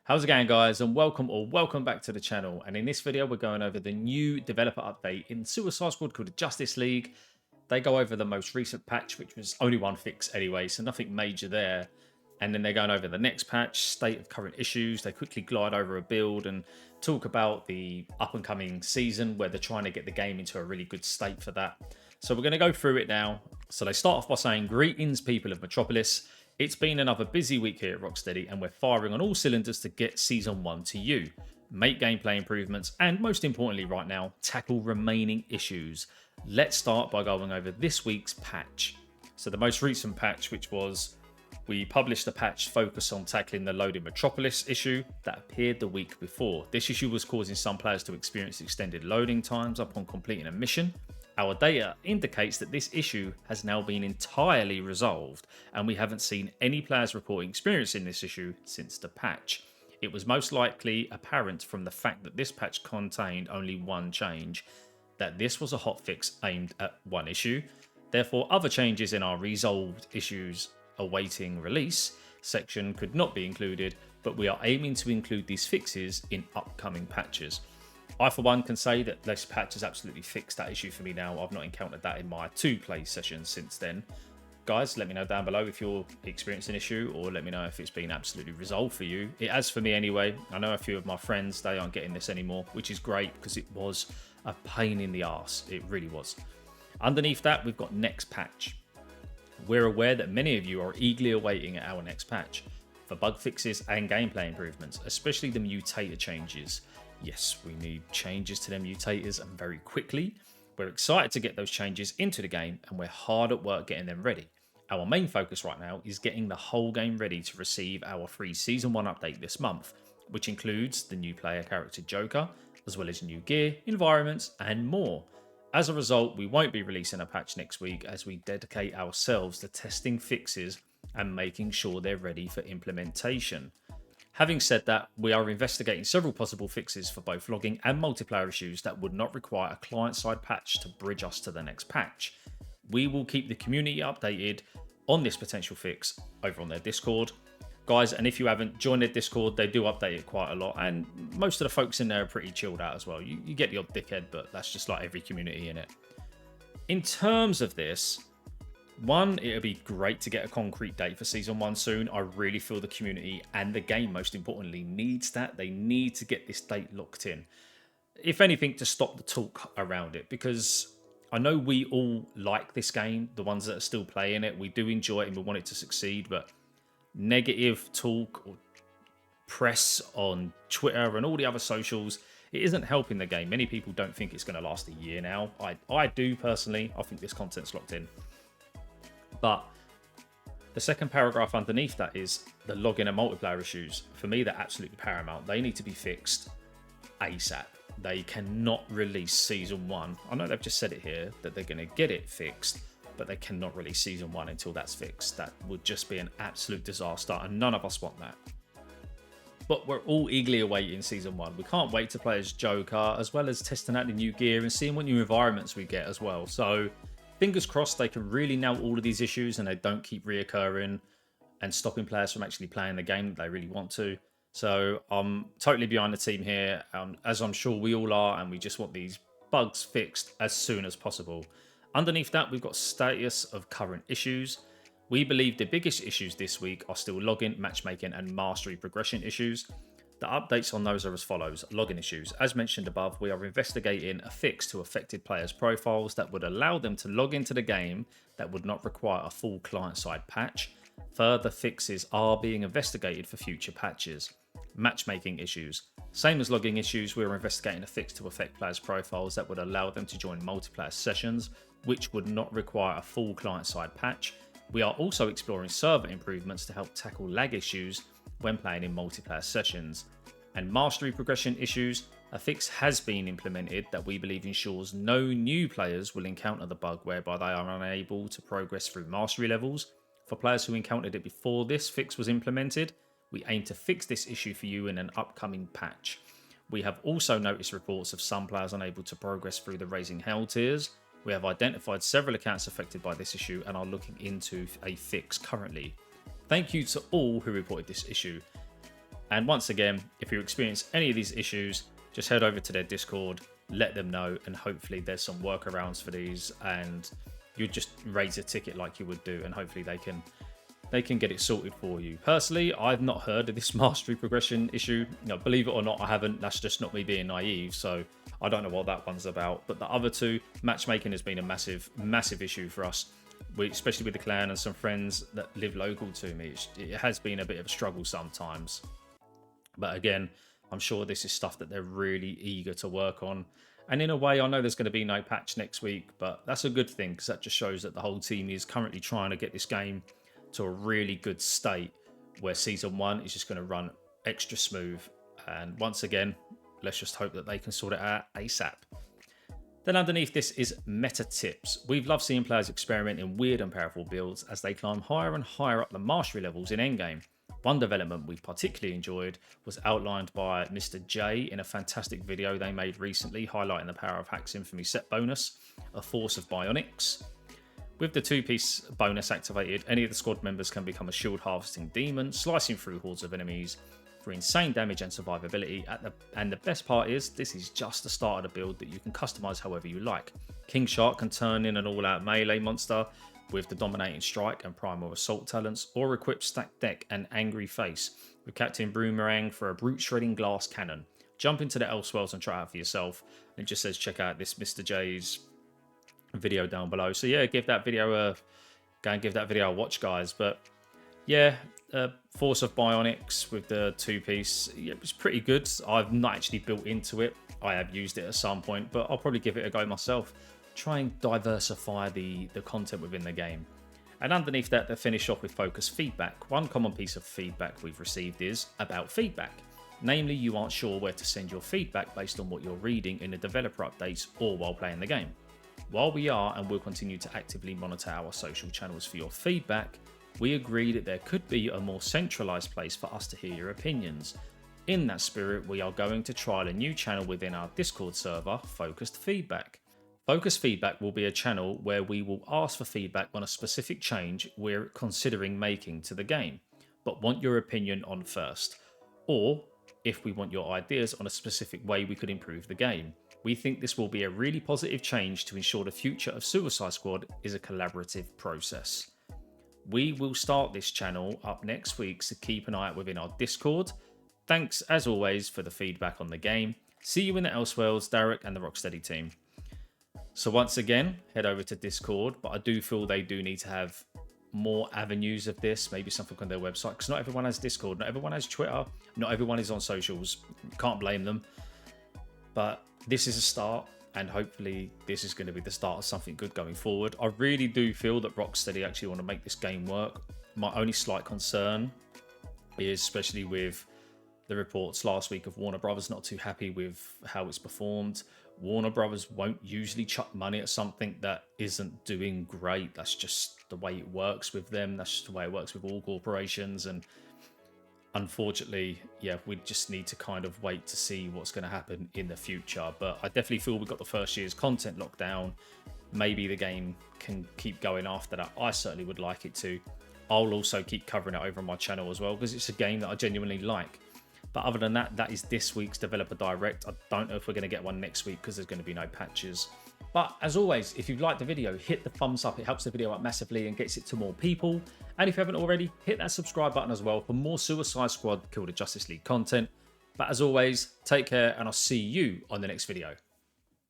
How's it going, guys? And welcome back to the channel. And in this video, we're going over the new developer update in Suicide Squad called the Justice League. They go over the most recent patch, which was only one fix anyway, so nothing major there. And then they're going over the next patch, state of current issues. They quickly glide over a build and talk about the up and coming season where they're trying to get the game into a really good state for that. So we're going to go through it now. So they start off by saying, "Greetings, people of Metropolis. It's been another busy week here at Rocksteady, and we're firing on all cylinders to get Season 1 to you, make gameplay improvements, and most importantly right now, tackle remaining issues. Let's start by going over this week's patch." So the most recent patch, which was, we published a patch focused on tackling the loading Metropolis issue that appeared the week before. This issue was causing some players to experience extended loading times upon completing a mission. Our data indicates that this issue has now been entirely resolved, and we haven't seen any players reporting experiencing this issue since the patch. It was most likely apparent from the fact that this patch contained only one change, that this was a hotfix aimed at one issue. Therefore, other changes in our resolved issues awaiting release section could not be included, but we are aiming to include these fixes in upcoming patches. I, for one, can say that this patch has absolutely fixed that issue for me now. I've not encountered that in my 2 play sessions since then. Guys, let me know down below if you're experiencing an issue, or let me know if it's been absolutely resolved for you. It has for me anyway. I know a few of my friends, they aren't getting this anymore, which is great because it was a pain in the arse. It really was. Underneath that, we've got next patch. We're aware that many of you are eagerly awaiting our next patch for bug fixes and gameplay improvements, especially the mutator changes. Yes, we need changes to them mutators, and very quickly. We're excited to get those changes into the game, and we're hard at work getting them ready. Our main focus right now is getting the whole game ready to receive our free Season 1 update this month, which includes the new player character Joker, as well as new gear, environments, and more. As a result, we won't be releasing a patch next week as we dedicate ourselves to testing fixes and making sure they're ready for implementation. Having said that, we are investigating several possible fixes for both logging and multiplayer issues that would not require a client-side patch to bridge us to the next patch. We will keep the community updated on this potential fix over on their Discord. Guys, and if you haven't joined their Discord, they do update it quite a lot, and most of the folks in there are pretty chilled out as well. You get the odd dickhead, but that's just like every community in it. In terms of this, one, it'll be great to get a concrete date for Season 1 soon. I really feel the community and the game, most importantly, needs that. They need to get this date locked in. If anything, to stop the talk around it, because I know we all like this game, the ones that are still playing it. We do enjoy it and we want it to succeed, but negative talk or press on Twitter and all the other socials, it isn't helping the game. Many people don't think it's going to last a year now. I do personally. I think this content's locked in. But the second paragraph underneath that is the login and multiplayer issues. For me, they're absolutely paramount. They need to be fixed ASAP. They cannot release Season 1. I know they've just said it here that they're going to get it fixed, but they cannot release Season 1 until that's fixed. That would just be an absolute disaster, and none of us want that. But we're all eagerly awaiting Season 1. We can't wait to play as Joker, as well as testing out the new gear and seeing what new environments we get as well. So fingers crossed they can really nail all of these issues and they don't keep reoccurring and stopping players from actually playing the game that they really want to. So I'm totally behind the team here, as I'm sure we all are, and we just want these bugs fixed as soon as possible. Underneath that, we've got status of current issues. We believe the biggest issues this week are still login, matchmaking, and mastery progression issues. The updates on those are as follows. Login issues. As mentioned above, we are investigating a fix to affected players' profiles that would allow them to log into the game that would not require a full client-side patch. Further fixes are being investigated for future patches. Matchmaking issues. Same as logging issues, we are investigating a fix to affect players' profiles that would allow them to join multiplayer sessions, which would not require a full client-side patch. We are also exploring server improvements to help tackle lag issues when playing in multiplayer sessions. And mastery progression issues, a fix has been implemented that we believe ensures no new players will encounter the bug whereby they are unable to progress through mastery levels. For players who encountered it before this fix was implemented, we aim to fix this issue for you in an upcoming patch. We have also noticed reports of some players unable to progress through the Raising Hell tiers. We have identified several accounts affected by this issue and are looking into a fix currently. Thank you to all who reported this issue. And once again, if you experience any of these issues, just head over to their Discord, let them know, and hopefully there's some workarounds for these, and you just raise a ticket like you would do, and hopefully they can get it sorted for you. Personally, I've not heard of this mastery progression issue. Believe it or not, I haven't. That's just not me being naive, so I don't know what that one's about. But the other two, matchmaking has been a massive issue for us. Especially with the clan and some friends that live local to me. It has been a bit of a struggle sometimes. But again, I'm sure this is stuff that they're really eager to work on. And in a way, I know there's going to be no patch next week, but that's a good thing because that just shows that the whole team is currently trying to get this game to a really good state where Season 1 is just going to run extra smooth. And once again, let's just hope that they can sort it out ASAP. Then underneath this is meta tips. We've loved seeing players experiment in weird and powerful builds as they climb higher and higher up the mastery levels in endgame. One development we particularly enjoyed was outlined by Mr. J in a fantastic video they made recently highlighting the power of Hack's infamy set bonus, a force of bionics. With the 2-piece bonus activated, any of the squad members can become a shield harvesting demon, slicing through hordes of enemies for insane damage and survivability. And the best part is, this is just the start of the build that you can customize however you like. King Shark can turn in an all-out melee monster with the dominating strike and primal assault talents, or equip stacked deck and angry face with Captain Boomerang for a brute shredding glass cannon. Jump into the Elseworlds and try it out for yourself. It just says check out this Mr. J's video down below. So yeah, go and give that video a watch, guys. But yeah, Force of Bionics with the 2-piece, yeah, it was pretty good. I've not actually built into it. I have used it at some point, but I'll probably give it a go myself. Try and diversify the content within the game. And underneath that, they finish off with focused feedback. One common piece of feedback we've received is about feedback. Namely, you aren't sure where to send your feedback based on what you're reading in the developer updates or while playing the game. While we are and will continue to actively monitor our social channels for your feedback, we agree that there could be a more centralized place for us to hear your opinions. In that spirit, we are going to trial a new channel within our Discord server, Focused Feedback. Focused Feedback will be a channel where we will ask for feedback on a specific change we're considering making to the game, but want your opinion on first. Or if we want your ideas on a specific way we could improve the game. We think this will be a really positive change to ensure the future of Suicide Squad is a collaborative process. We will start this channel up next week, so keep an eye out within our Discord. Thanks as always for the feedback on the game. See you in the Elseworlds, Derek and the Rocksteady team. So once again, head over to Discord, but I do feel they do need to have more avenues of this, maybe something on their website, because not everyone has Discord, not everyone has Twitter, not everyone is on socials. Can't blame them. But this is a start, and hopefully this is going to be the start of something good going forward. I really do feel that Rocksteady actually want to make this game work. My only slight concern is, especially with the reports last week of Warner Brothers not too happy with how it's performed. Warner Brothers won't usually chuck money at something that isn't doing great. That's just the way it works with them. That's just the way it works with all corporations. And unfortunately, yeah, we just need to kind of wait to see what's going to happen in the future. But I definitely feel we've got the first year's content locked down. Maybe the game can keep going after that. I certainly would like it to. I'll also keep covering it over on my channel as well, because it's a game that I genuinely like. But other than that, that is this week's Developer Direct. I don't know if we're going to get one next week because there's going to be no patches. But as always, if you've liked the video, hit the thumbs up. It helps the video out massively and gets it to more people. And if you haven't already, hit that subscribe button as well for more Suicide Squad Kill the Justice League content. But as always, take care and I'll see you on the next video.